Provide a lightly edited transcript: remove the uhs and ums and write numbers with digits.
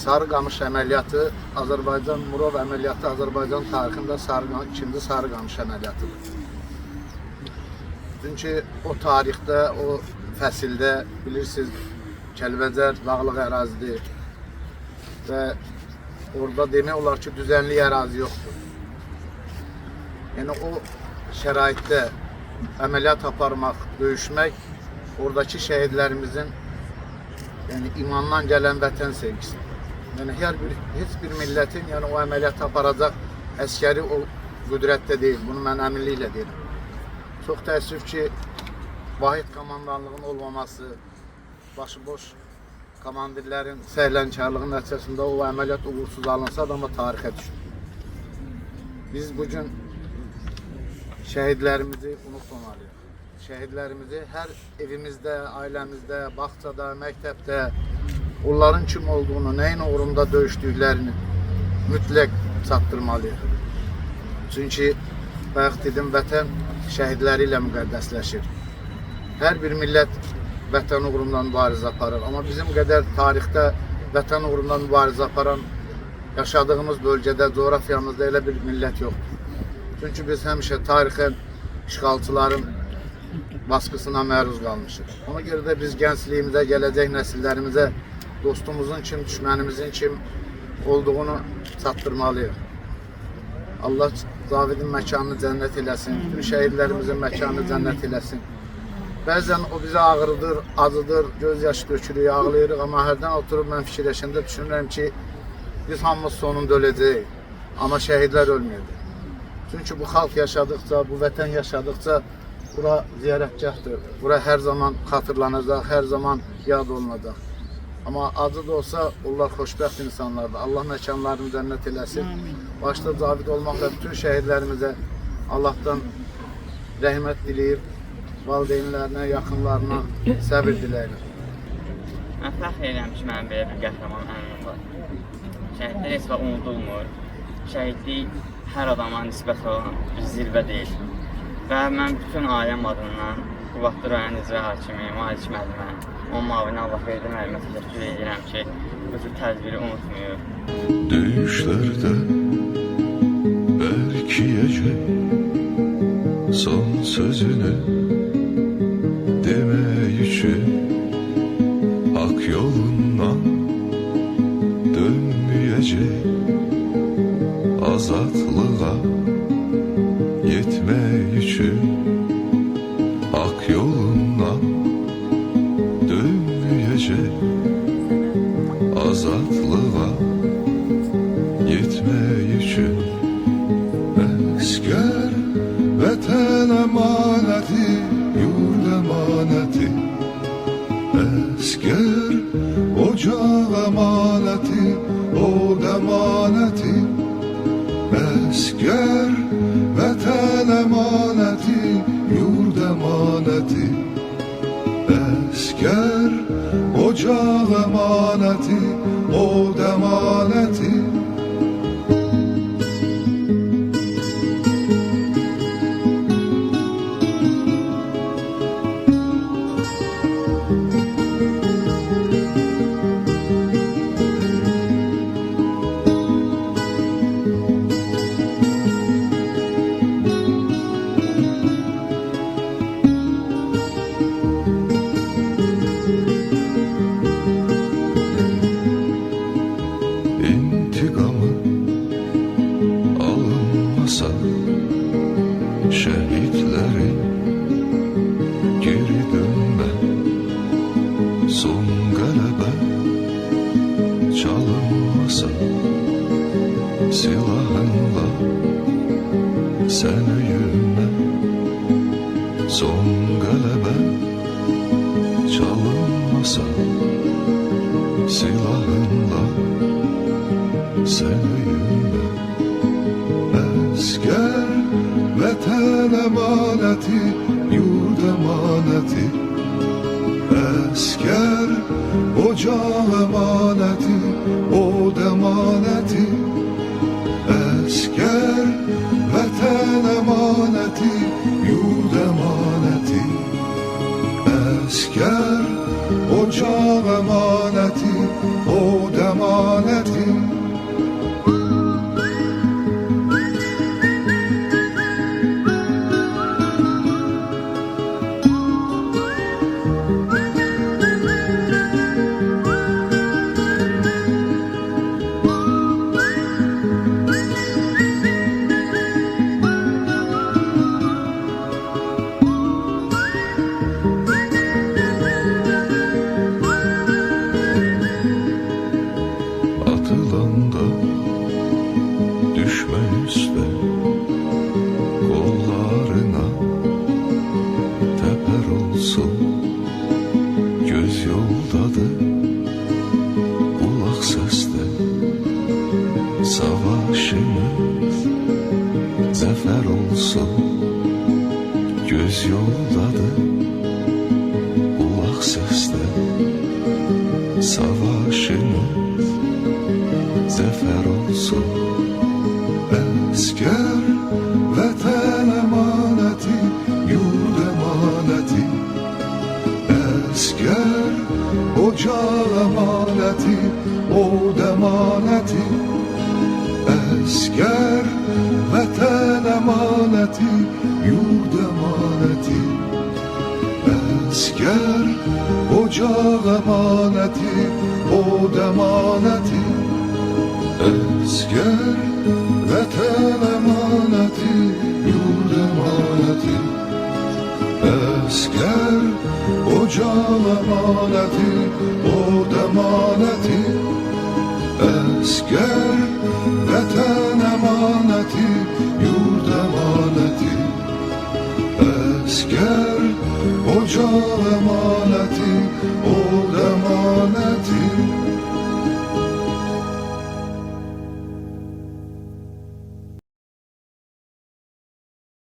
Sarıqamış əməliyyatı Azərbaycan Murov əməliyyatı Azərbaycan tarixində ikinci Sarıqamış əməliyyatıdır. Çünki o tarixdə, o fəsildə bilirsiniz Kəlbəcər dağlıq ərazidir və orada demək olar ki, düzənlik ərazi yoxdur. Yəni o şəraitdə əməliyyat aparmaq, döyüşmək oradakı şəhidlərimizin imandan gələn vətən sevgisi. Yəni heç bir millətin o əməliyyatı aparacaq əskəri o qüdrətdə deyil. Bunu mən əminliklə deyirəm. Çox təəssüf ki, vahid komandanlığın olmaması, başıboş komandirlərin səhlənkarlığı nəticəsində o əməliyyat uğursuz alınsa da, amma tarixə düşür. Biz bugün şəhidlərimizi unutmamalıyıq. Şəhidlərimizi hər evimizdə, ailəmizdə, bağçada, məktəbdə onların kim olduğunu, nəyin uğrunda döyüşdüklərini mütləq çatdırmalıyıq. Çünki bayaq dedim, vətən şəhidləri ilə müqəddəsləşir. Hər bir millət vətən uğrundan mübarizə aparır. Amma bizim qədər tarixdə vətən uğrundan mübarizə aparan yaşadığımız bölgədə, coğrafiyamızda elə bir millət yoxdur. Çünki biz həmişə tarixən işğalçıların baskısına məruz qalmışıq. Ona görə də biz gəncliyimizə, gələcək nəsillərimizə dostumuzun kim, düşmənimizin kim olduğunu çatdırmalıyıq. Allah Zavidin məkanını cənnət eləsin, bütün şəhidlərimizin məkanını cənnət eləsin. Bəzən o bizi ağrıdır, acıdır, göz yaşı dökülüyor, ağlayırıq, amma hərdən oturub mən fikirləşəndə düşünürəm ki, biz hamımız sonunda öləcəyik, amma şəhidlər ölməyəcək. Çünki bu xalq yaşadıqca, bu vətən yaşadıqca bura ziyarətgahdır. Bura hər zaman xatırlanacaq, hər zaman yad olunacaq. Amma acı da olsa, onlar xoşbəxt insanlardır. Allah məkanlarını cənnət eləsin. Başda Cavid olmaqla bütün şəhidlərimizə Allahdan rəhmət diləyir. Valideynlərinə, yaxınlarına səbir diləyir. Mən fəxr edirəm ki, mənim belə bir qəhrəman əmrim var. Şəhidlər heç vaxt unudulmur. Şəhidlik hər adama nisbət olan bir zirvə deyil. Və mən bütün ailəm adından Qubadlı rayon icra hakimi, Malik müəllimə, onun müavini Allah verdi müəllimə təşəkkür edirəm ki, bu tür tədbiri unutmuyor. Döyüşlərdə bərkiyəcək son sözünü demək üçün hak yolundan dönməyəcək azadlığa yetmək üçün hak yolundan dönməyəcək azadlığa yetmək üçün əskər vətən əmanəti, yurd əmanəti, əskər ocaq əmanəti, od əmanəti, əskər vətən əmanəti, yurd əmanəti, əskər ocaq əmanəti, od əmanəti. İntiqamı alınmasa şəhidlərin geri dönmə, son qələbə çalınmasa silahınla sən öyünmə, son qələbə çalınmasa silahınla sən öyünmə. Əskər vətən əmanəti, yurd əmanəti, əskər ocaq əmanəti, od əmanəti, əskər vətən əmanəti, yurd əmanəti, göz yoldadır, kulaq səsdə. Savaşınız zəfər olsun. Əskər vətən əmanəti, yurd əmanəti. Əskər ocaq əmanəti, od əmanəti. Əskər vətən əmanəti, yurd əmanəti. Əskər ocaq əmanəti, od əmanəti. Əskər vətən əmanəti, yurd əmanəti. Əskər ocaq əmanəti, od əmanəti. Əskər vətən əmanəti, yurd əmanəti. Əskər ocaq əmanəti, od əmanəti.